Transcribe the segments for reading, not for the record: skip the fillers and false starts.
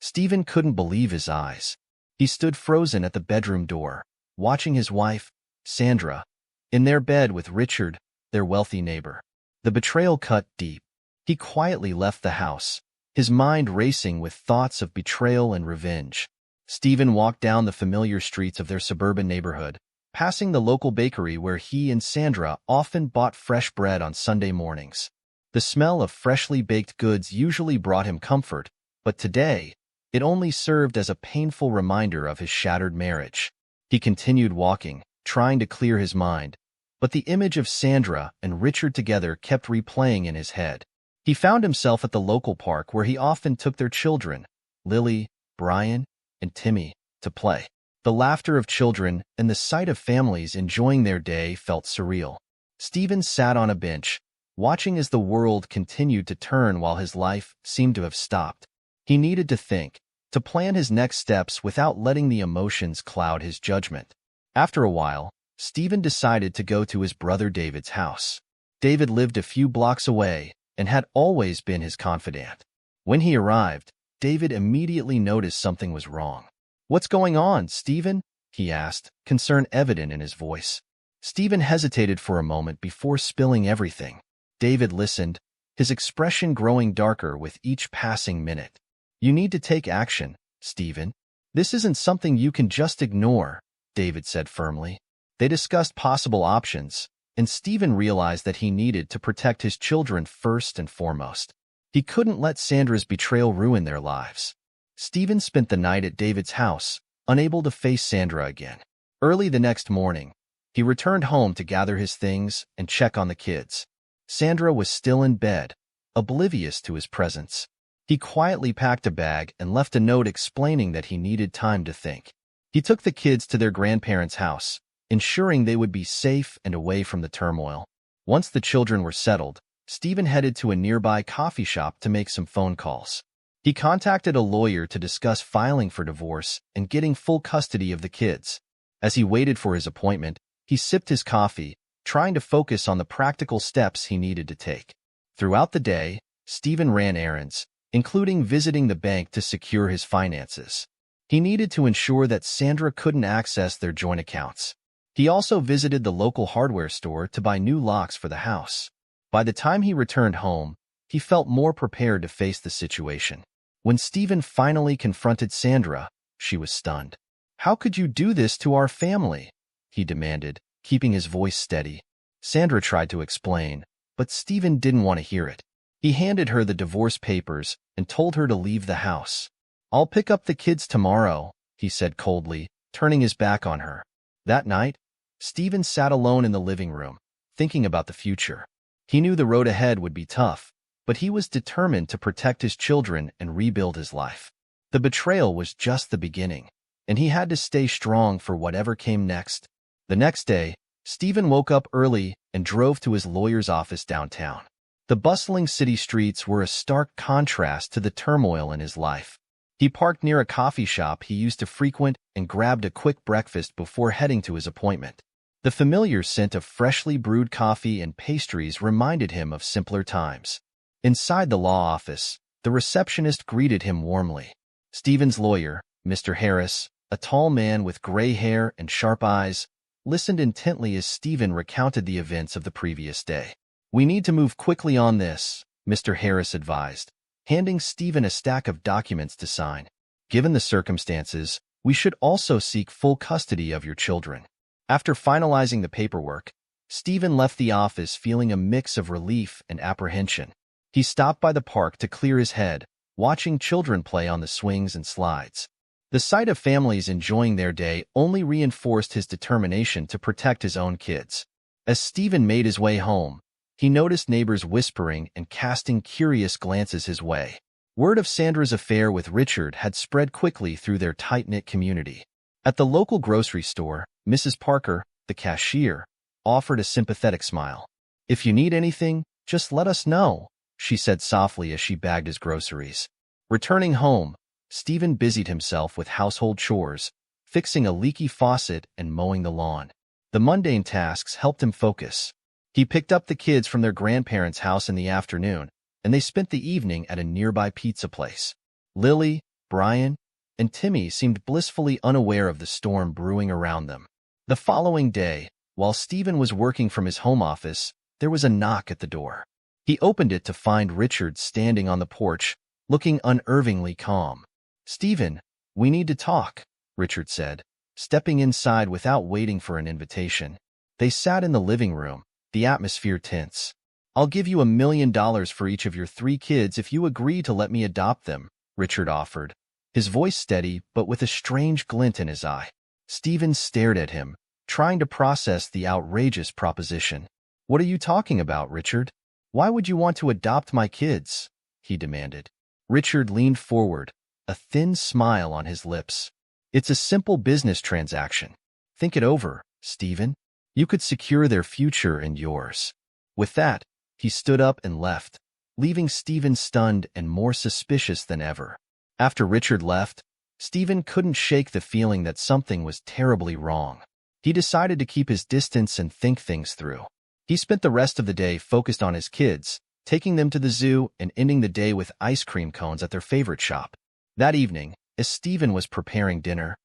Stephen couldn't believe his eyes. He stood frozen at the bedroom door, watching his wife, Sandra, in their bed with Richard, their wealthy neighbor. The betrayal cut deep. He quietly left the house, his mind racing with thoughts of betrayal and revenge. Stephen walked down the familiar streets of their suburban neighborhood, passing the local bakery where he and Sandra often bought fresh bread on Sunday mornings. The smell of freshly baked goods usually brought him comfort, but today, it only served as a painful reminder of his shattered marriage. He continued walking, trying to clear his mind, but the image of Sandra and Richard together kept replaying in his head. He found himself at the local park where he often took their children, Lily, Brian, and Timmy, to play. The laughter of children and the sight of families enjoying their day felt surreal. Stephen sat on a bench, watching as the world continued to turn while his life seemed to have stopped. He needed to think, to plan his next steps without letting the emotions cloud his judgment. After a while, Stephen decided to go to his brother David's house. David lived a few blocks away and had always been his confidant. When he arrived, David immediately noticed something was wrong. "What's going on, Stephen?" he asked, concern evident in his voice. Stephen hesitated for a moment before spilling everything. David listened, his expression growing darker with each passing minute. "You need to take action, Stephen. This isn't something you can just ignore," David said firmly. They discussed possible options, and Stephen realized that he needed to protect his children first and foremost. He couldn't let Sandra's betrayal ruin their lives. Stephen spent the night at David's house, unable to face Sandra again. Early the next morning, he returned home to gather his things and check on the kids. Sandra was still in bed, oblivious to his presence. He quietly packed a bag and left a note explaining that he needed time to think. He took the kids to their grandparents' house, ensuring they would be safe and away from the turmoil. Once the children were settled, Stephen headed to a nearby coffee shop to make some phone calls. He contacted a lawyer to discuss filing for divorce and getting full custody of the kids. As he waited for his appointment, he sipped his coffee, trying to focus on the practical steps he needed to take. Throughout the day, Stephen ran errands, including visiting the bank to secure his finances. He needed to ensure that Sandra couldn't access their joint accounts. He also visited the local hardware store to buy new locks for the house. By the time he returned home, he felt more prepared to face the situation. When Stephen finally confronted Sandra, she was stunned. "How could you do this to our family?" he demanded, keeping his voice steady. Sandra tried to explain, but Stephen didn't want to hear it. He handed her the divorce papers and told her to leave the house. "I'll pick up the kids tomorrow," he said coldly, turning his back on her. That night, Stephen sat alone in the living room, thinking about the future. He knew the road ahead would be tough, but he was determined to protect his children and rebuild his life. The betrayal was just the beginning, and he had to stay strong for whatever came next. The next day, Stephen woke up early and drove to his lawyer's office downtown. The bustling city streets were a stark contrast to the turmoil in his life. He parked near a coffee shop he used to frequent and grabbed a quick breakfast before heading to his appointment. The familiar scent of freshly brewed coffee and pastries reminded him of simpler times. Inside the law office, the receptionist greeted him warmly. Stephen's lawyer, Mr. Harris, a tall man with gray hair and sharp eyes, listened intently as Stephen recounted the events of the previous day. "We need to move quickly on this," Mr. Harris advised, handing Stephen a stack of documents to sign. "Given the circumstances, we should also seek full custody of your children." After finalizing the paperwork, Stephen left the office feeling a mix of relief and apprehension. He stopped by the park to clear his head, watching children play on the swings and slides. The sight of families enjoying their day only reinforced his determination to protect his own kids. As Stephen made his way home, he noticed neighbors whispering and casting curious glances his way. Word of Sandra's affair with Richard had spread quickly through their tight-knit community. At the local grocery store, Mrs. Parker, the cashier, offered a sympathetic smile. "If you need anything, just let us know," she said softly as she bagged his groceries. Returning home, Stephen busied himself with household chores, fixing a leaky faucet and mowing the lawn. The mundane tasks helped him focus. He picked up the kids from their grandparents' house in the afternoon, and they spent the evening at a nearby pizza place. Lily, Brian, and Timmy seemed blissfully unaware of the storm brewing around them. The following day, while Stephen was working from his home office, there was a knock at the door. He opened it to find Richard standing on the porch, looking unnervingly calm. "Stephen, we need to talk," Richard said, stepping inside without waiting for an invitation. They sat in the living room, the atmosphere tense. "I'll give you $1 million for each of your 3 kids if you agree to let me adopt them," Richard offered, his voice steady but with a strange glint in his eye. Stephen stared at him, trying to process the outrageous proposition. "What are you talking about, Richard? Why would you want to adopt my kids?" he demanded. Richard leaned forward, a thin smile on his lips. "It's a simple business transaction. Think it over, Stephen. You could secure their future and yours." With that, he stood up and left, leaving Stephen stunned and more suspicious than ever. After Richard left, Stephen couldn't shake the feeling that something was terribly wrong. He decided to keep his distance and think things through. He spent the rest of the day focused on his kids, taking them to the zoo and ending the day with ice cream cones at their favorite shop. That evening, as Stephen was preparing dinner,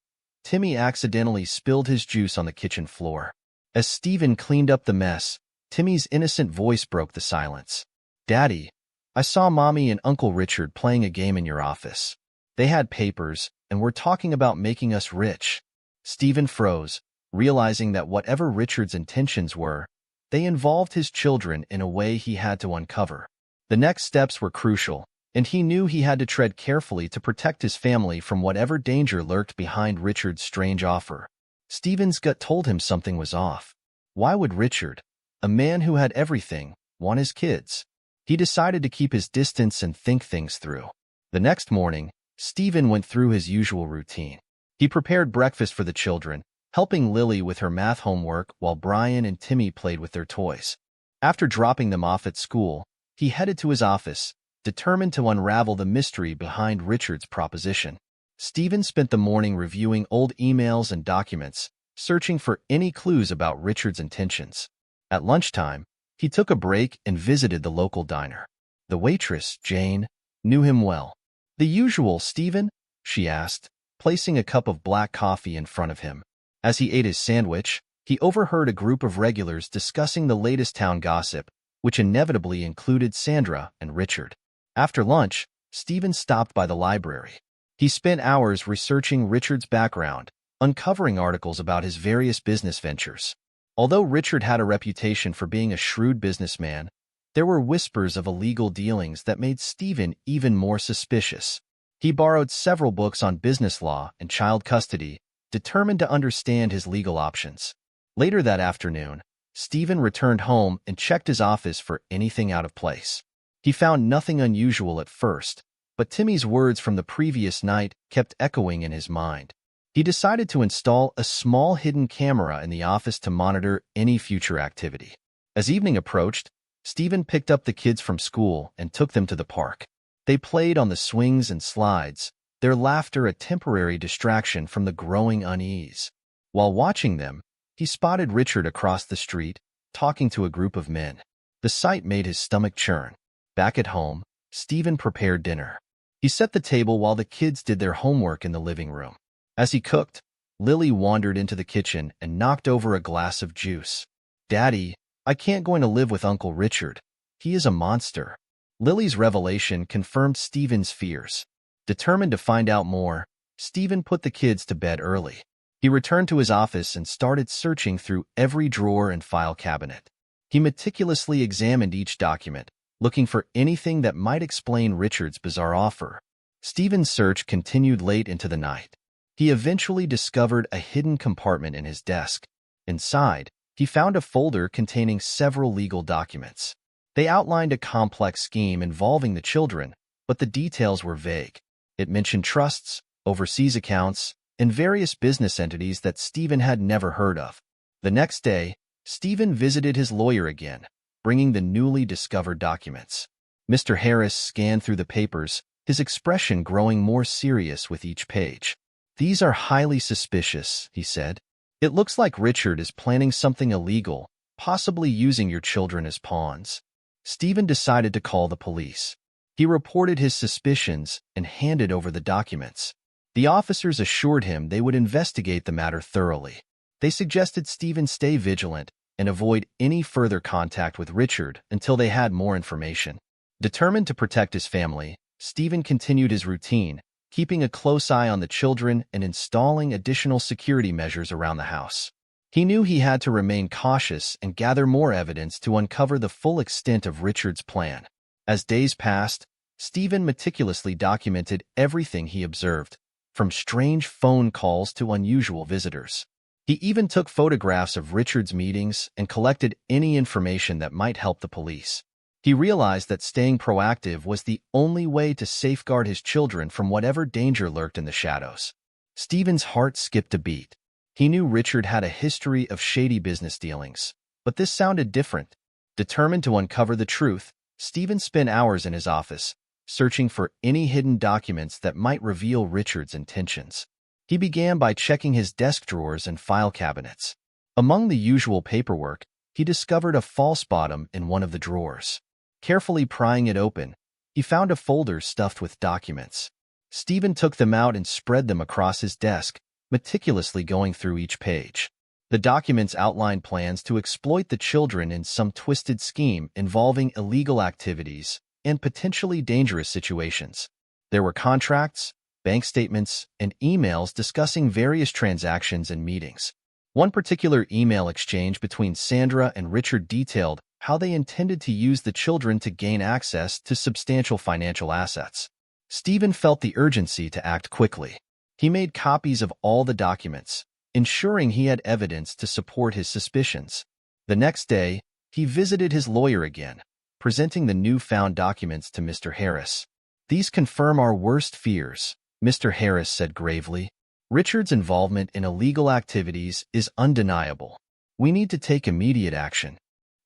Timmy accidentally spilled his juice on the kitchen floor. As Stephen cleaned up the mess, Timmy's innocent voice broke the silence. "Daddy, I saw Mommy and Uncle Richard playing a game in your office. They had papers and were talking about making us rich." Stephen froze, realizing that whatever Richard's intentions were, they involved his children in a way he had to uncover. The next steps were crucial, and he knew he had to tread carefully to protect his family from whatever danger lurked behind Richard's strange offer. Stephen's gut told him something was off. Why would Richard, a man who had everything, want his kids? He decided to keep his distance and think things through. The next morning, Stephen went through his usual routine. He prepared breakfast for the children, helping Lily with her math homework while Brian and Timmy played with their toys. After dropping them off at school, he headed to his office, determined to unravel the mystery behind Richard's proposition. Stephen spent the morning reviewing old emails and documents, searching for any clues about Richard's intentions. At lunchtime, he took a break and visited the local diner. The waitress, Jane, knew him well. "The usual, Stephen?" she asked, placing a cup of black coffee in front of him. As he ate his sandwich, he overheard a group of regulars discussing the latest town gossip, which inevitably included Sandra and Richard. After lunch, Stephen stopped by the library. He spent hours researching Richard's background, uncovering articles about his various business ventures. Although Richard had a reputation for being a shrewd businessman, there were whispers of illegal dealings that made Stephen even more suspicious. He borrowed several books on business law and child custody, determined to understand his legal options. Later that afternoon, Stephen returned home and checked his office for anything out of place. He found nothing unusual at first, but Timmy's words from the previous night kept echoing in his mind. He decided to install a small hidden camera in the office to monitor any future activity. As evening approached, Stephen picked up the kids from school and took them to the park. They played on the swings and slides, their laughter a temporary distraction from the growing unease. While watching them, he spotted Richard across the street, talking to a group of men. The sight made his stomach churn. Back at home, Stephen prepared dinner. He set the table while the kids did their homework in the living room. As he cooked, Lily wandered into the kitchen and knocked over a glass of juice. "Daddy, I can't go to live with Uncle Richard. He is a monster." Lily's revelation confirmed Stephen's fears. Determined to find out more, Stephen put the kids to bed early. He returned to his office and started searching through every drawer and file cabinet. He meticulously examined each document, looking for anything that might explain Richard's bizarre offer. Stephen's search continued late into the night. He eventually discovered a hidden compartment in his desk. Inside, he found a folder containing several legal documents. They outlined a complex scheme involving the children, but the details were vague. It mentioned trusts, overseas accounts, and various business entities that Stephen had never heard of. The next day, Stephen visited his lawyer again, bringing the newly discovered documents. Mr. Harris scanned through the papers, his expression growing more serious with each page. "These are highly suspicious," he said. "It looks like Richard is planning something illegal, possibly using your children as pawns." Stephen decided to call the police. He reported his suspicions and handed over the documents. The officers assured him they would investigate the matter thoroughly. They suggested Stephen stay vigilant and avoid any further contact with Richard until they had more information. Determined to protect his family, Stephen continued his routine, keeping a close eye on the children and installing additional security measures around the house. He knew he had to remain cautious and gather more evidence to uncover the full extent of Richard's plan. As days passed, Stephen meticulously documented everything he observed, from strange phone calls to unusual visitors. He even took photographs of Richard's meetings and collected any information that might help the police. He realized that staying proactive was the only way to safeguard his children from whatever danger lurked in the shadows. Stephen's heart skipped a beat. He knew Richard had a history of shady business dealings, but this sounded different. Determined to uncover the truth, Stephen spent hours in his office, searching for any hidden documents that might reveal Richard's intentions. He began by checking his desk drawers and file cabinets. Among the usual paperwork, he discovered a false bottom in one of the drawers. Carefully prying it open, he found a folder stuffed with documents. Stephen took them out and spread them across his desk, meticulously going through each page. The documents outlined plans to exploit the children in some twisted scheme involving illegal activities and potentially dangerous situations. There were contracts, bank statements, and emails discussing various transactions and meetings. One particular email exchange between Sandra and Richard detailed how they intended to use the children to gain access to substantial financial assets. Stephen felt the urgency to act quickly. He made copies of all the documents, ensuring he had evidence to support his suspicions. The next day, he visited his lawyer again, presenting the newfound documents to Mr. Harris. "These confirm our worst fears," Mr. Harris said gravely. "Richard's involvement in illegal activities is undeniable. We need to take immediate action."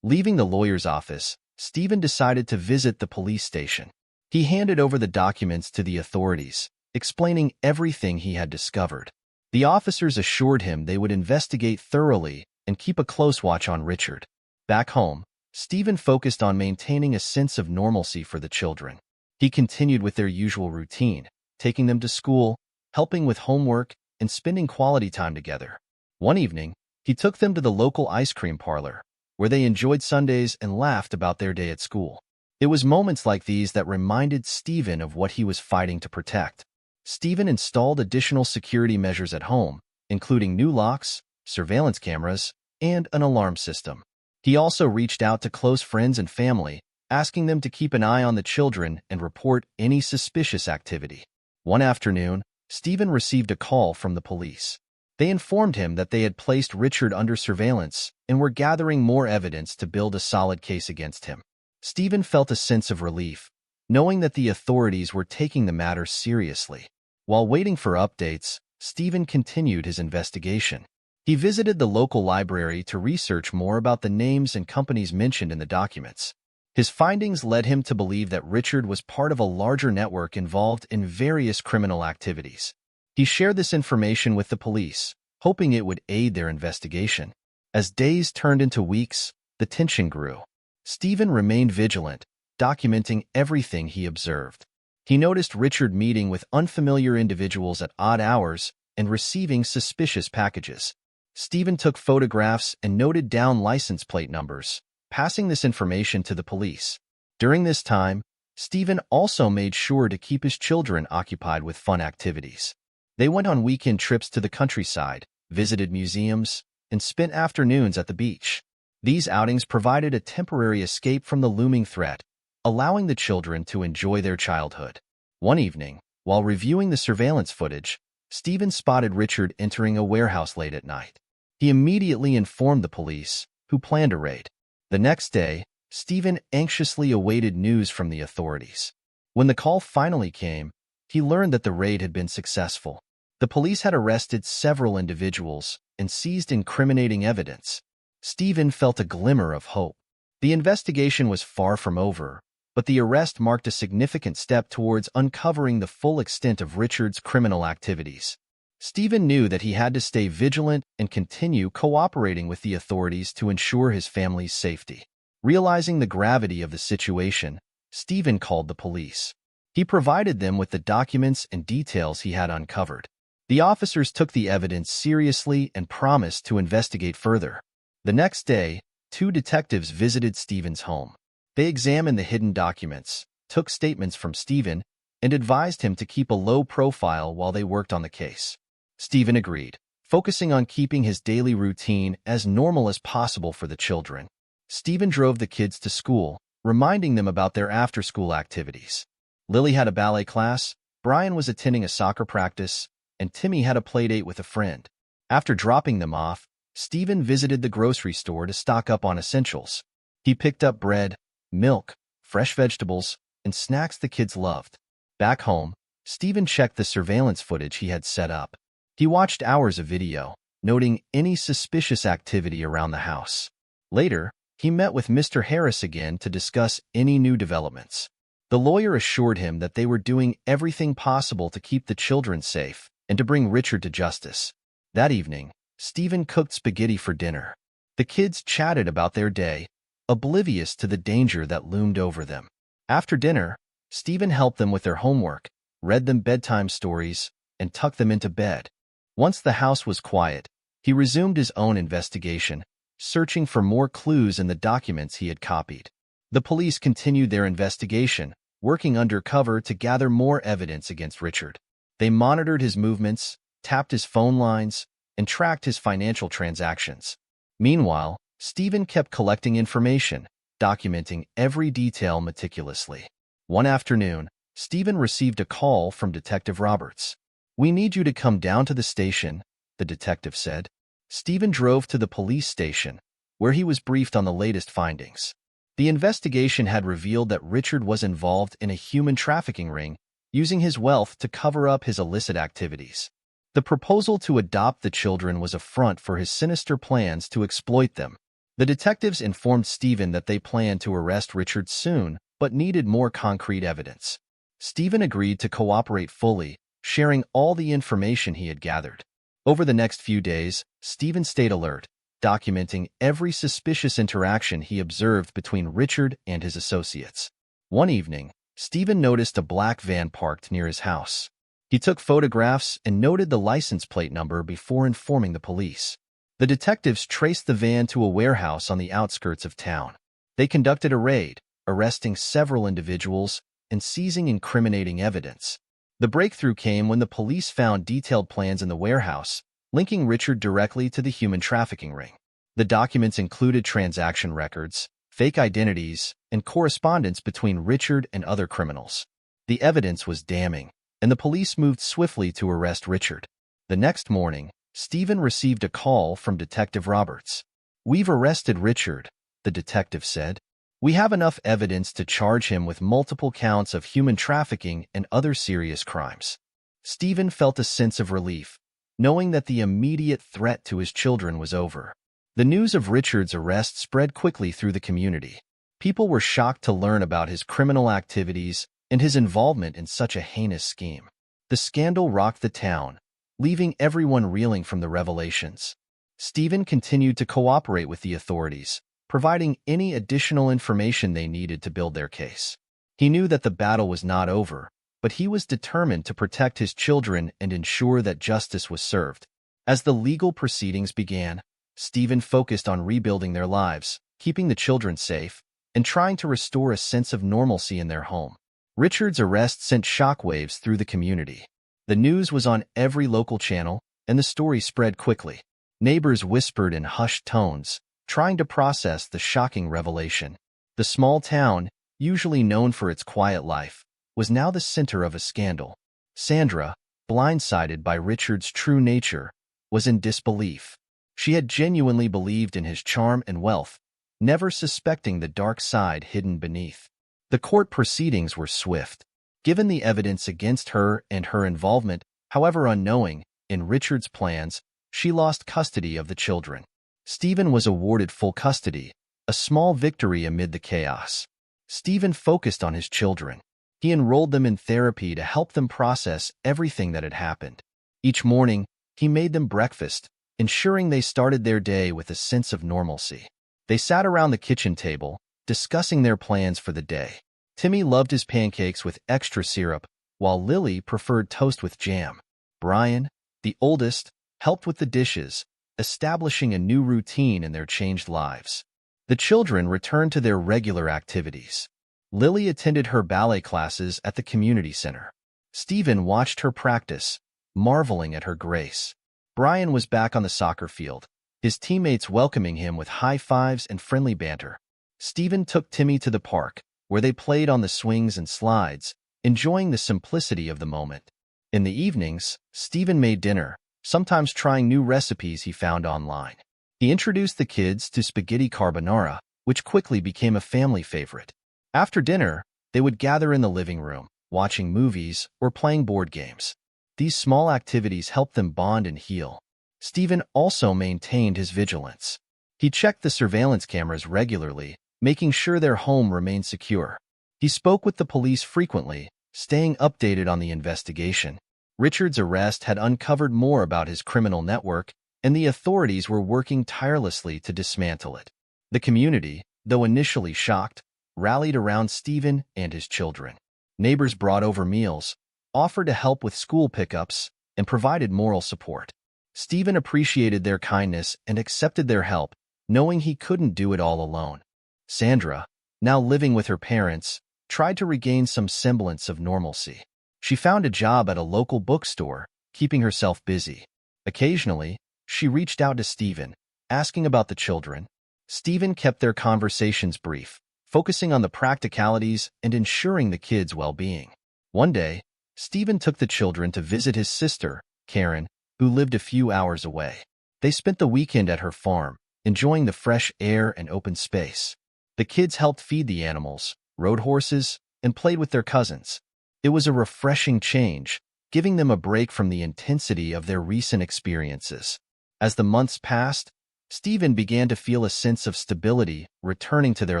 Leaving the lawyer's office, Stephen decided to visit the police station. He handed over the documents to the authorities, explaining everything he had discovered. The officers assured him they would investigate thoroughly and keep a close watch on Richard. Back home, Stephen focused on maintaining a sense of normalcy for the children. He continued with their usual routine, taking them to school, helping with homework, and spending quality time together. One evening, he took them to the local ice cream parlor, where they enjoyed sundaes and laughed about their day at school. It was moments like these that reminded Stephen of what he was fighting to protect. Stephen installed additional security measures at home, including new locks, surveillance cameras, and an alarm system. He also reached out to close friends and family, asking them to keep an eye on the children and report any suspicious activity. One afternoon, Stephen received a call from the police. They informed him that they had placed Richard under surveillance and were gathering more evidence to build a solid case against him. Stephen felt a sense of relief, knowing that the authorities were taking the matter seriously. While waiting for updates, Stephen continued his investigation. He visited the local library to research more about the names and companies mentioned in the documents. His findings led him to believe that Richard was part of a larger network involved in various criminal activities. He shared this information with the police, hoping it would aid their investigation. As days turned into weeks, the tension grew. Stephen remained vigilant, documenting everything he observed. He noticed Richard meeting with unfamiliar individuals at odd hours and receiving suspicious packages. Stephen took photographs and noted down license plate numbers, passing this information to the police. During this time, Stephen also made sure to keep his children occupied with fun activities. They went on weekend trips to the countryside, visited museums, and spent afternoons at the beach. These outings provided a temporary escape from the looming threat, allowing the children to enjoy their childhood. One evening, while reviewing the surveillance footage, Stephen spotted Richard entering a warehouse late at night. He immediately informed the police, who planned a raid. The next day, Stephen anxiously awaited news from the authorities. When the call finally came, he learned that the raid had been successful. The police had arrested several individuals and seized incriminating evidence. Stephen felt a glimmer of hope. The investigation was far from over, but the arrest marked a significant step towards uncovering the full extent of Richard's criminal activities. Stephen knew that he had to stay vigilant and continue cooperating with the authorities to ensure his family's safety. Realizing the gravity of the situation, Stephen called the police. He provided them with the documents and details he had uncovered. The officers took the evidence seriously and promised to investigate further. The next day, 2 detectives visited Stephen's home. They examined the hidden documents, took statements from Stephen, and advised him to keep a low profile while they worked on the case. Stephen agreed, focusing on keeping his daily routine as normal as possible for the children. Stephen drove the kids to school, reminding them about their after-school activities. Lily had a ballet class, Brian was attending a soccer practice, and Timmy had a playdate with a friend. After dropping them off, Stephen visited the grocery store to stock up on essentials. He picked up bread, milk, fresh vegetables, and snacks the kids loved. Back home, Stephen checked the surveillance footage he had set up. He watched hours of video, noting any suspicious activity around the house. Later, he met with Mr. Harris again to discuss any new developments. The lawyer assured him that they were doing everything possible to keep the children safe and to bring Richard to justice. That evening, Stephen cooked spaghetti for dinner. The kids chatted about their day, oblivious to the danger that loomed over them. After dinner, Stephen helped them with their homework, read them bedtime stories, and tucked them into bed. Once the house was quiet, he resumed his own investigation, searching for more clues in the documents he had copied. The police continued their investigation, working undercover to gather more evidence against Richard. They monitored his movements, tapped his phone lines, and tracked his financial transactions. Meanwhile, Stephen kept collecting information, documenting every detail meticulously. One afternoon, Stephen received a call from Detective Roberts. "We need you to come down to the station," the detective said. Stephen drove to the police station, where he was briefed on the latest findings. The investigation had revealed that Richard was involved in a human trafficking ring, using his wealth to cover up his illicit activities. The proposal to adopt the children was a front for his sinister plans to exploit them. The detectives informed Stephen that they planned to arrest Richard soon, but needed more concrete evidence. Stephen agreed to cooperate fully, sharing all the information he had gathered. Over the next few days, Stephen stayed alert, documenting every suspicious interaction he observed between Richard and his associates. One evening, Stephen noticed a black van parked near his house. He took photographs and noted the license plate number before informing the police. The detectives traced the van to a warehouse on the outskirts of town. They conducted a raid, arresting several individuals and seizing incriminating evidence. The breakthrough came when the police found detailed plans in the warehouse, linking Richard directly to the human trafficking ring. The documents included transaction records, fake identities, and correspondence between Richard and other criminals. The evidence was damning, and the police moved swiftly to arrest Richard. The next morning, Stephen received a call from Detective Roberts. "We've arrested Richard," the detective said. "We have enough evidence to charge him with multiple counts of human trafficking and other serious crimes." Stephen felt a sense of relief, knowing that the immediate threat to his children was over. The news of Richard's arrest spread quickly through the community. People were shocked to learn about his criminal activities and his involvement in such a heinous scheme. The scandal rocked the town, leaving everyone reeling from the revelations. Stephen continued to cooperate with the authorities, providing any additional information they needed to build their case. He knew that the battle was not over, but he was determined to protect his children and ensure that justice was served. As the legal proceedings began, Stephen focused on rebuilding their lives, keeping the children safe, and trying to restore a sense of normalcy in their home. Richard's arrest sent shockwaves through the community. The news was on every local channel, and the story spread quickly. Neighbors whispered in hushed tones, trying to process the shocking revelation. The small town, usually known for its quiet life, was now the center of a scandal. Sandra, blindsided by Richard's true nature, was in disbelief. She had genuinely believed in his charm and wealth, never suspecting the dark side hidden beneath. The court proceedings were swift. Given the evidence against her and her involvement, however unknowing, in Richard's plans, she lost custody of the children. Stephen was awarded full custody, a small victory amid the chaos. Stephen focused on his children. He enrolled them in therapy to help them process everything that had happened. Each morning, he made them breakfast, ensuring they started their day with a sense of normalcy. They sat around the kitchen table, discussing their plans for the day. Timmy loved his pancakes with extra syrup, while Lily preferred toast with jam. Brian, the oldest, helped with the dishes, establishing a new routine in their changed lives. The children returned to their regular activities. Lily attended her ballet classes at the community center. Stephen watched her practice, marveling at her grace. Brian was back on the soccer field, his teammates welcoming him with high fives and friendly banter. Stephen took Timmy to the park, where they played on the swings and slides, enjoying the simplicity of the moment. In the evenings, Stephen made dinner, sometimes trying new recipes he found online. He introduced the kids to spaghetti carbonara, which quickly became a family favorite. After dinner, they would gather in the living room, watching movies or playing board games. These small activities helped them bond and heal. Stephen also maintained his vigilance. He checked the surveillance cameras regularly, making sure their home remained secure. He spoke with the police frequently, staying updated on the investigation. Richard's arrest had uncovered more about his criminal network, and the authorities were working tirelessly to dismantle it. The community, though initially shocked, rallied around Stephen and his children. Neighbors brought over meals, offered to help with school pickups, and provided moral support. Stephen appreciated their kindness and accepted their help, knowing he couldn't do it all alone. Sandra, now living with her parents, tried to regain some semblance of normalcy. She found a job at a local bookstore, keeping herself busy. Occasionally, she reached out to Stephen, asking about the children. Stephen kept their conversations brief, focusing on the practicalities and ensuring the kids' well-being. One day, Stephen took the children to visit his sister, Karen, who lived a few hours away. They spent the weekend at her farm, enjoying the fresh air and open space. The kids helped feed the animals, rode horses, and played with their cousins. It was a refreshing change, giving them a break from the intensity of their recent experiences. As the months passed, Stephen began to feel a sense of stability returning to their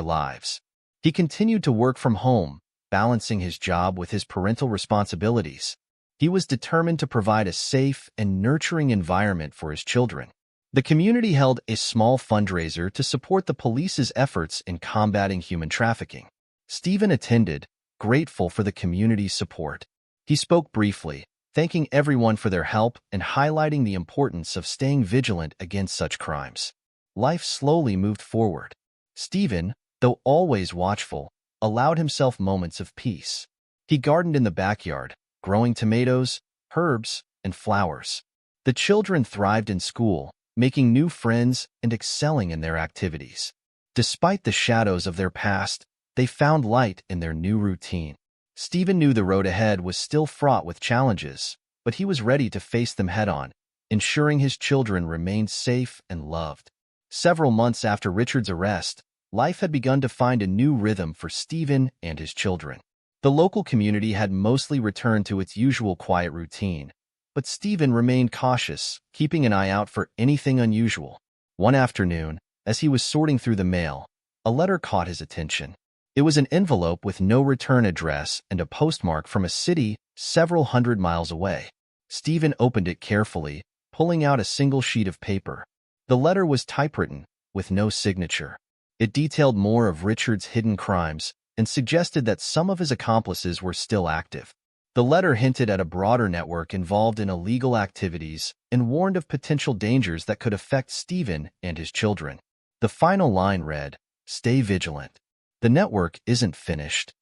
lives. He continued to work from home, balancing his job with his parental responsibilities. He was determined to provide a safe and nurturing environment for his children. The community held a small fundraiser to support the police's efforts in combating human trafficking. Stephen attended, grateful for the community's support. He spoke briefly, thanking everyone for their help and highlighting the importance of staying vigilant against such crimes. Life slowly moved forward. Stephen, though always watchful, allowed himself moments of peace. He gardened in the backyard, growing tomatoes, herbs, and flowers. The children thrived in school, making new friends and excelling in their activities. Despite the shadows of their past, they found light in their new routine. Stephen knew the road ahead was still fraught with challenges, but he was ready to face them head-on, ensuring his children remained safe and loved. Several months after Richard's arrest, life had begun to find a new rhythm for Stephen and his children. The local community had mostly returned to its usual quiet routine, but Stephen remained cautious, keeping an eye out for anything unusual. One afternoon, as he was sorting through the mail, a letter caught his attention. It was an envelope with no return address and a postmark from a city several hundred miles away. Stephen opened it carefully, pulling out a single sheet of paper. The letter was typewritten, with no signature. It detailed more of Richard's hidden crimes and suggested that some of his accomplices were still active. The letter hinted at a broader network involved in illegal activities and warned of potential dangers that could affect Stephen and his children. The final line read, "Stay vigilant. The network isn't finished."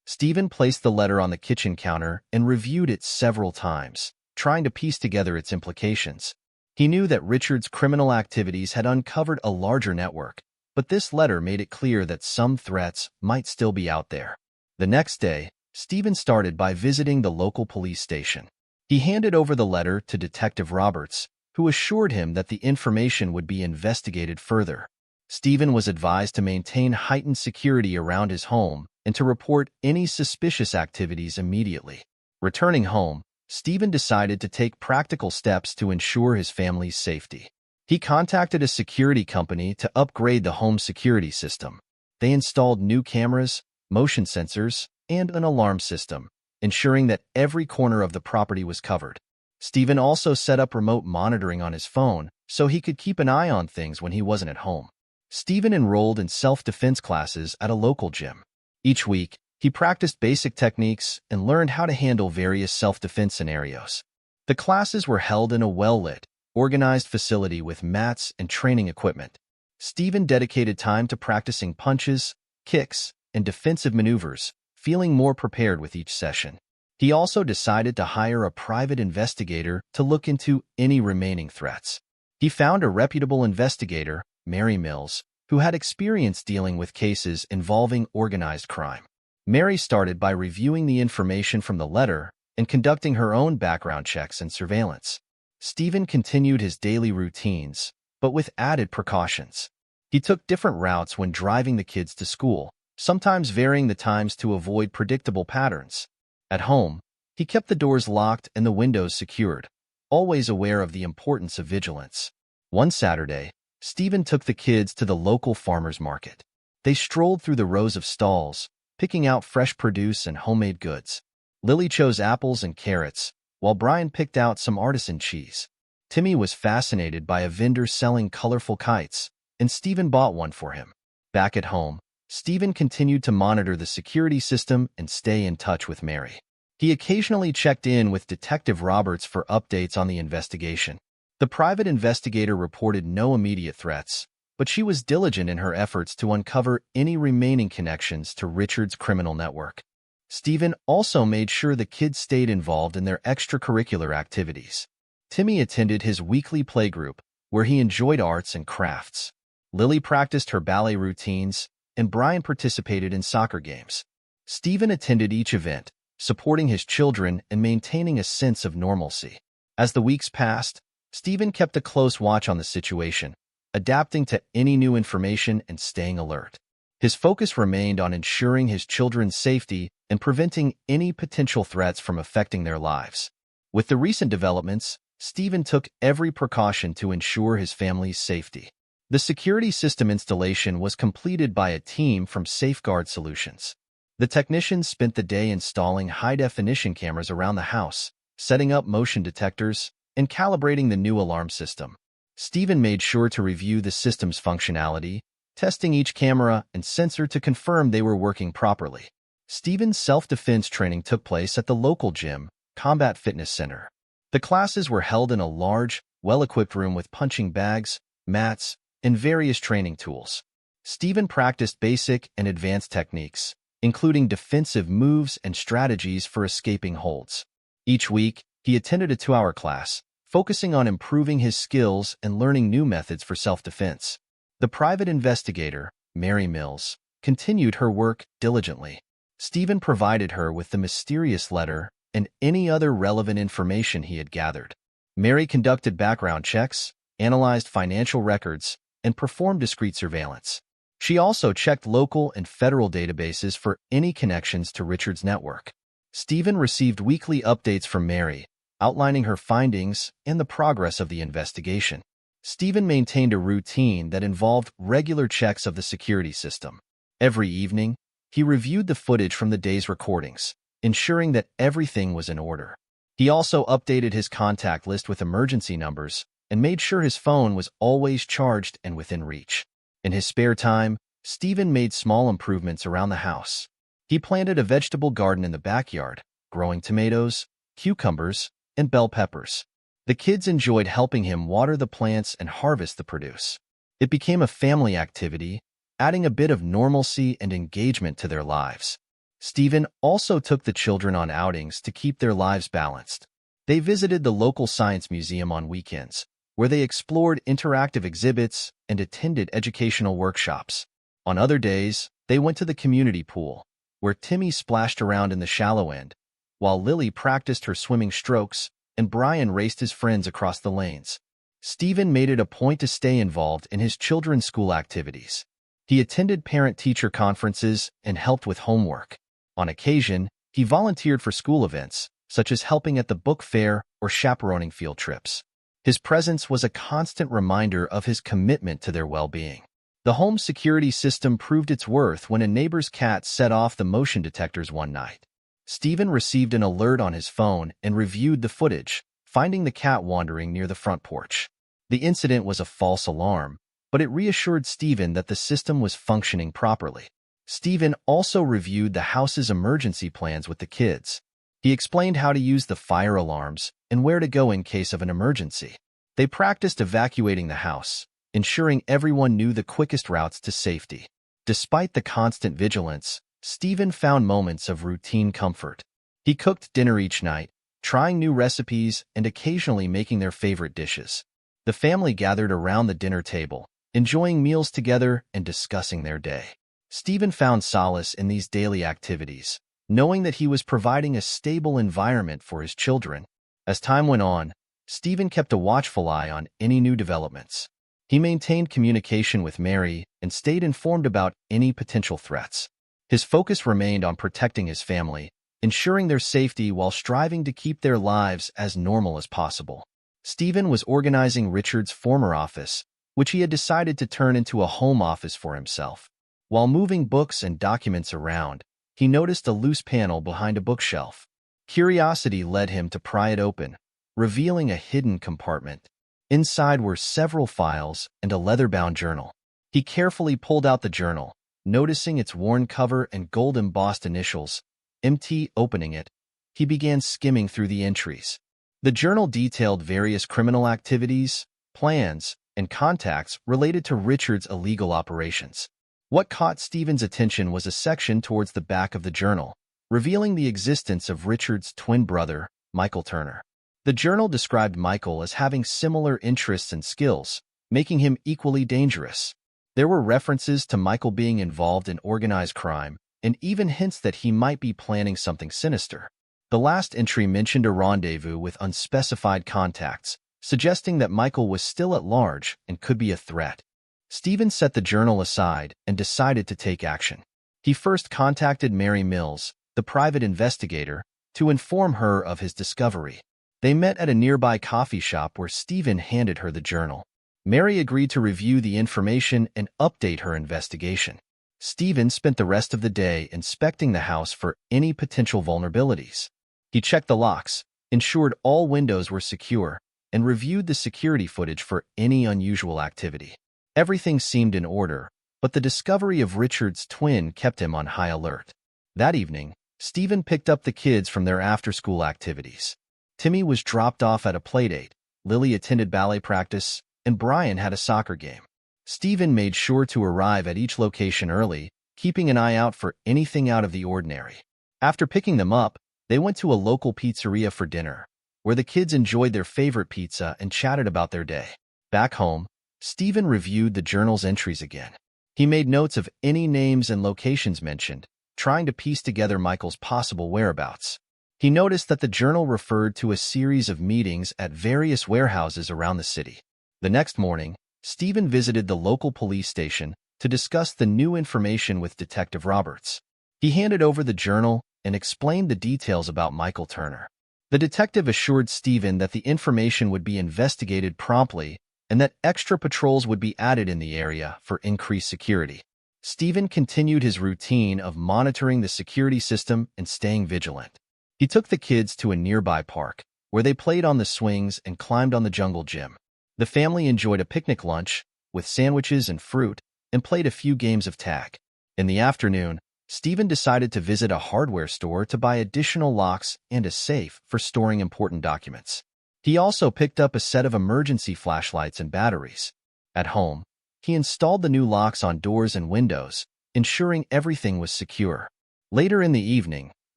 Stephen placed the letter on the kitchen counter and reviewed it several times, trying to piece together its implications. He knew that Richard's criminal activities had uncovered a larger network, but this letter made it clear that some threats might still be out there. The next day, Stephen started by visiting the local police station. He handed over the letter to Detective Roberts, who assured him that the information would be investigated further. Stephen was advised to maintain heightened security around his home and to report any suspicious activities immediately. Returning home, Stephen decided to take practical steps to ensure his family's safety. He contacted a security company to upgrade the home security system. They installed new cameras, motion sensors, and an alarm system, ensuring that every corner of the property was covered. Stephen also set up remote monitoring on his phone so he could keep an eye on things when he wasn't at home. Stephen enrolled in self-defense classes at a local gym. Each week, He practiced basic techniques and learned how to handle various self-defense scenarios. The classes were held in a well-lit, organized facility with mats and training equipment. Stephen dedicated time to practicing punches, kicks, and defensive maneuvers, feeling more prepared with each session. He also decided to hire a private investigator to look into any remaining threats. He found a reputable investigator, Mary Mills, who had experience dealing with cases involving organized crime. Mary started by reviewing the information from the letter and conducting her own background checks and surveillance. Stephen continued his daily routines, but with added precautions. He took different routes when driving the kids to school, sometimes varying the times to avoid predictable patterns. At home, he kept the doors locked and the windows secured, always aware of the importance of vigilance. One Saturday, Stephen took the kids to the local farmer's market. They strolled through the rows of stalls, picking out fresh produce and homemade goods. Lily chose apples and carrots, while Brian picked out some artisan cheese. Timmy was fascinated by a vendor selling colorful kites, and Stephen bought one for him. Back at home, Stephen continued to monitor the security system and stay in touch with Mary. He occasionally checked in with Detective Roberts for updates on the investigation. The private investigator reported no immediate threats, but she was diligent in her efforts to uncover any remaining connections to Richard's criminal network. Stephen also made sure the kids stayed involved in their extracurricular activities. Timmy attended his weekly playgroup, where he enjoyed arts and crafts. Lily practiced her ballet routines, and Brian participated in soccer games. Stephen attended each event, supporting his children and maintaining a sense of normalcy. As the weeks passed, Stephen kept a close watch on the situation, adapting to any new information and staying alert. His focus remained on ensuring his children's safety and preventing any potential threats from affecting their lives. With the recent developments, Stephen took every precaution to ensure his family's safety. The security system installation was completed by a team from Safeguard Solutions. The technicians spent the day installing high-definition cameras around the house, setting up motion detectors, and calibrating the new alarm system. Stephen made sure to review the system's functionality, testing each camera and sensor to confirm they were working properly. Stephen's self-defense training took place at the local gym, Combat Fitness Center. The classes were held in a large, well-equipped room with punching bags, mats, and various training tools. Stephen practiced basic and advanced techniques, including defensive moves and strategies for escaping holds. Each week, he attended a 2-hour class, focusing on improving his skills and learning new methods for self-defense. The private investigator, Mary Mills, continued her work diligently. Stephen provided her with the mysterious letter and any other relevant information he had gathered. Mary conducted background checks, analyzed financial records, and performed discreet surveillance. She also checked local and federal databases for any connections to Richard's network. Stephen received weekly updates from Mary, outlining her findings and the progress of the investigation. Stephen maintained a routine that involved regular checks of the security system. Every evening, he reviewed the footage from the day's recordings, ensuring that everything was in order. He also updated his contact list with emergency numbers and made sure his phone was always charged and within reach. In his spare time, Stephen made small improvements around the house. He planted a vegetable garden in the backyard, growing tomatoes, cucumbers, and bell peppers. The kids enjoyed helping him water the plants and harvest the produce. It became a family activity, adding a bit of normalcy and engagement to their lives. Stephen also took the children on outings to keep their lives balanced. They visited the local science museum on weekends, where they explored interactive exhibits and attended educational workshops. On other days, they went to the community pool, where Timmy splashed around in the shallow end, while Lily practiced her swimming strokes and Brian raced his friends across the lanes. Stephen made it a point to stay involved in his children's school activities. He attended parent-teacher conferences and helped with homework. On occasion, he volunteered for school events, such as helping at the book fair or chaperoning field trips. His presence was a constant reminder of his commitment to their well-being. The home security system proved its worth when a neighbor's cat set off the motion detectors one night. Stephen received an alert on his phone and reviewed the footage, finding the cat wandering near the front porch. The incident was a false alarm, but it reassured Stephen that the system was functioning properly. Stephen also reviewed the house's emergency plans with the kids. He explained how to use the fire alarms and where to go in case of an emergency. They practiced evacuating the house, ensuring everyone knew the quickest routes to safety. Despite the constant vigilance, Stephen found moments of routine comfort. He cooked dinner each night, trying new recipes and occasionally making their favorite dishes. The family gathered around the dinner table, enjoying meals together and discussing their day. Stephen found solace in these daily activities, knowing that he was providing a stable environment for his children. As time went on, Stephen kept a watchful eye on any new developments. He maintained communication with Mary and stayed informed about any potential threats. His focus remained on protecting his family, ensuring their safety while striving to keep their lives as normal as possible. Stephen was organizing Richard's former office, which he had decided to turn into a home office for himself. While moving books and documents around, he noticed a loose panel behind a bookshelf. Curiosity led him to pry it open, revealing a hidden compartment. Inside were several files and a leather-bound journal. He carefully pulled out the journal, noticing its worn cover and gold-embossed initials. MT. Opening it, he began skimming through the entries. The journal detailed various criminal activities, plans, and contacts related to Richard's illegal operations. What caught Stephen's attention was a section towards the back of the journal, revealing the existence of Richard's twin brother, Michael Turner. The journal described Michael as having similar interests and skills, making him equally dangerous. There were references to Michael being involved in organized crime, and even hints that he might be planning something sinister. The last entry mentioned a rendezvous with unspecified contacts, suggesting that Michael was still at large and could be a threat. Stephen set the journal aside and decided to take action. He first contacted Mary Mills, the private investigator, to inform her of his discovery. They met at a nearby coffee shop where Stephen handed her the journal. Mary agreed to review the information and update her investigation. Stephen spent the rest of the day inspecting the house for any potential vulnerabilities. He checked the locks, ensured all windows were secure, and reviewed the security footage for any unusual activity. Everything seemed in order, but the discovery of Richard's twin kept him on high alert. That evening, Stephen picked up the kids from their after-school activities. Timmy was dropped off at a playdate, Lily attended ballet practice, and Brian had a soccer game. Stephen made sure to arrive at each location early, keeping an eye out for anything out of the ordinary. After picking them up, they went to a local pizzeria for dinner, where the kids enjoyed their favorite pizza and chatted about their day. Back home, Stephen reviewed the journal's entries again. He made notes of any names and locations mentioned, trying to piece together Michael's possible whereabouts. He noticed that the journal referred to a series of meetings at various warehouses around the city. The next morning, Stephen visited the local police station to discuss the new information with Detective Roberts. He handed over the journal and explained the details about Michael Turner. The detective assured Stephen that the information would be investigated promptly and that extra patrols would be added in the area for increased security. Stephen continued his routine of monitoring the security system and staying vigilant. He took the kids to a nearby park, where they played on the swings and climbed on the jungle gym. The family enjoyed a picnic lunch, with sandwiches and fruit, and played a few games of tag. In the afternoon, Stephen decided to visit a hardware store to buy additional locks and a safe for storing important documents. He also picked up a set of emergency flashlights and batteries. At home, he installed the new locks on doors and windows, ensuring everything was secure. Later in the evening,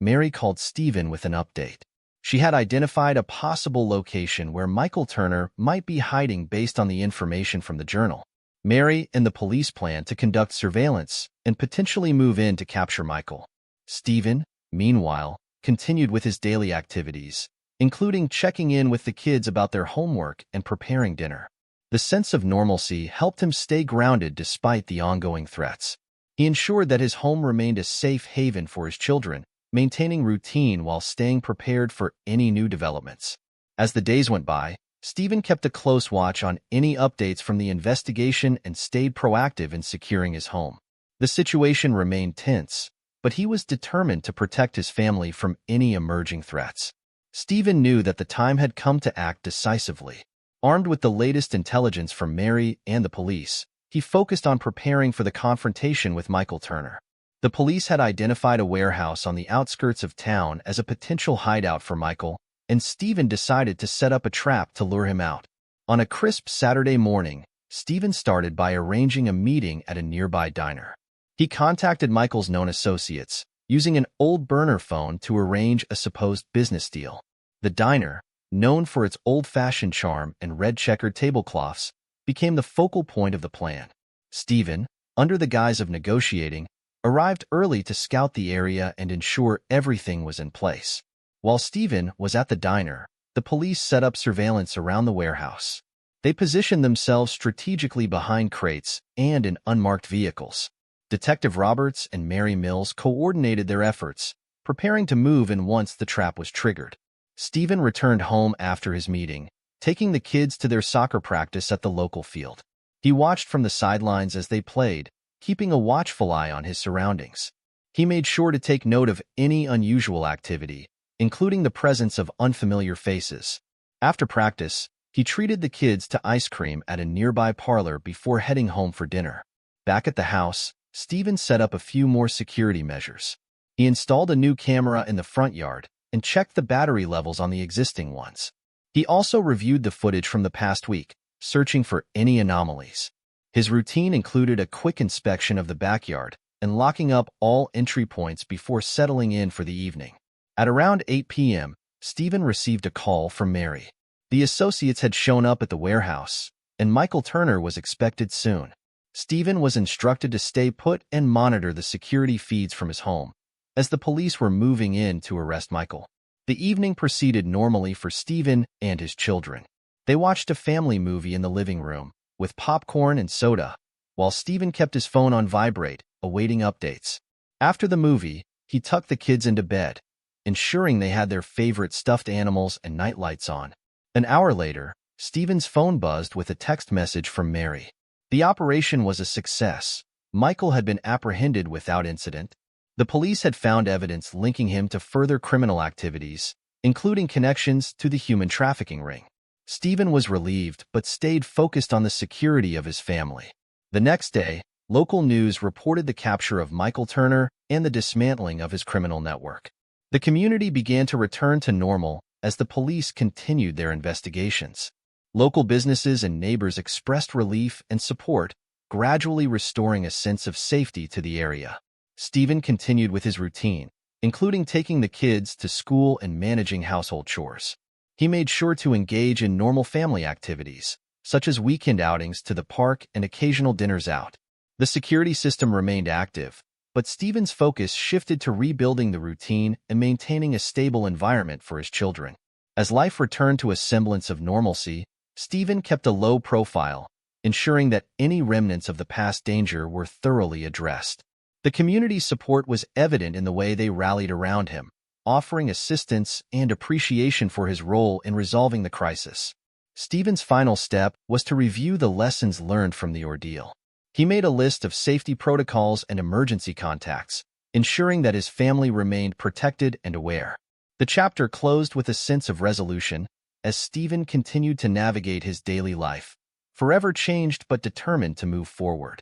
Mary called Stephen with an update. She had identified a possible location where Michael Turner might be hiding based on the information from the journal. Mary and the police planned to conduct surveillance and potentially move in to capture Michael. Stephen, meanwhile, continued with his daily activities, including checking in with the kids about their homework and preparing dinner. The sense of normalcy helped him stay grounded despite the ongoing threats. He ensured that his home remained a safe haven for his children, maintaining routine while staying prepared for any new developments. As the days went by, Stephen kept a close watch on any updates from the investigation and stayed proactive in securing his home. The situation remained tense, but he was determined to protect his family from any emerging threats. Stephen knew that the time had come to act decisively. Armed with the latest intelligence from Mary and the police, he focused on preparing for the confrontation with Michael Turner. The police had identified a warehouse on the outskirts of town as a potential hideout for Michael, and Stephen decided to set up a trap to lure him out. On a crisp Saturday morning, Stephen started by arranging a meeting at a nearby diner. He contacted Michael's known associates, using an old burner phone to arrange a supposed business deal. The diner, known for its old-fashioned charm and red checkered tablecloths, became the focal point of the plan. Stephen, under the guise of negotiating, arrived early to scout the area and ensure everything was in place. While Stephen was at the diner, the police set up surveillance around the warehouse. They positioned themselves strategically behind crates and in unmarked vehicles. Detective Roberts and Mary Mills coordinated their efforts, preparing to move in once the trap was triggered. Stephen returned home after his meeting, taking the kids to their soccer practice at the local field. He watched from the sidelines as they played, keeping a watchful eye on his surroundings. He made sure to take note of any unusual activity, including the presence of unfamiliar faces. After practice, he treated the kids to ice cream at a nearby parlor before heading home for dinner. Back at the house, Stephen set up a few more security measures. He installed a new camera in the front yard and checked the battery levels on the existing ones. He also reviewed the footage from the past week, searching for any anomalies. His routine included a quick inspection of the backyard and locking up all entry points before settling in for the evening. At around 8 p.m., Stephen received a call from Mary. The associates had shown up at the warehouse, and Michael Turner was expected soon. Stephen was instructed to stay put and monitor the security feeds from his home, as the police were moving in to arrest Michael. The evening proceeded normally for Stephen and his children. They watched a family movie in the living room, with popcorn and soda, while Stephen kept his phone on vibrate, awaiting updates. After the movie, he tucked the kids into bed, ensuring they had their favorite stuffed animals and nightlights on. An hour later, Stephen's phone buzzed with a text message from Mary. The operation was a success. Michael had been apprehended without incident. The police had found evidence linking him to further criminal activities, including connections to the human trafficking ring. Stephen was relieved but stayed focused on the security of his family. The next day, local news reported the capture of Michael Turner and the dismantling of his criminal network. The community began to return to normal as the police continued their investigations. Local businesses and neighbors expressed relief and support, gradually restoring a sense of safety to the area. Stephen continued with his routine, including taking the kids to school and managing household chores. He made sure to engage in normal family activities, such as weekend outings to the park and occasional dinners out. The security system remained active, but Stephen's focus shifted to rebuilding the routine and maintaining a stable environment for his children. As life returned to a semblance of normalcy, Stephen kept a low profile, ensuring that any remnants of the past danger were thoroughly addressed. The community's support was evident in the way they rallied around him, offering assistance and appreciation for his role in resolving the crisis. Stephen's final step was to review the lessons learned from the ordeal. He made a list of safety protocols and emergency contacts, ensuring that his family remained protected and aware. The chapter closed with a sense of resolution, as Stephen continued to navigate his daily life, forever changed but determined to move forward.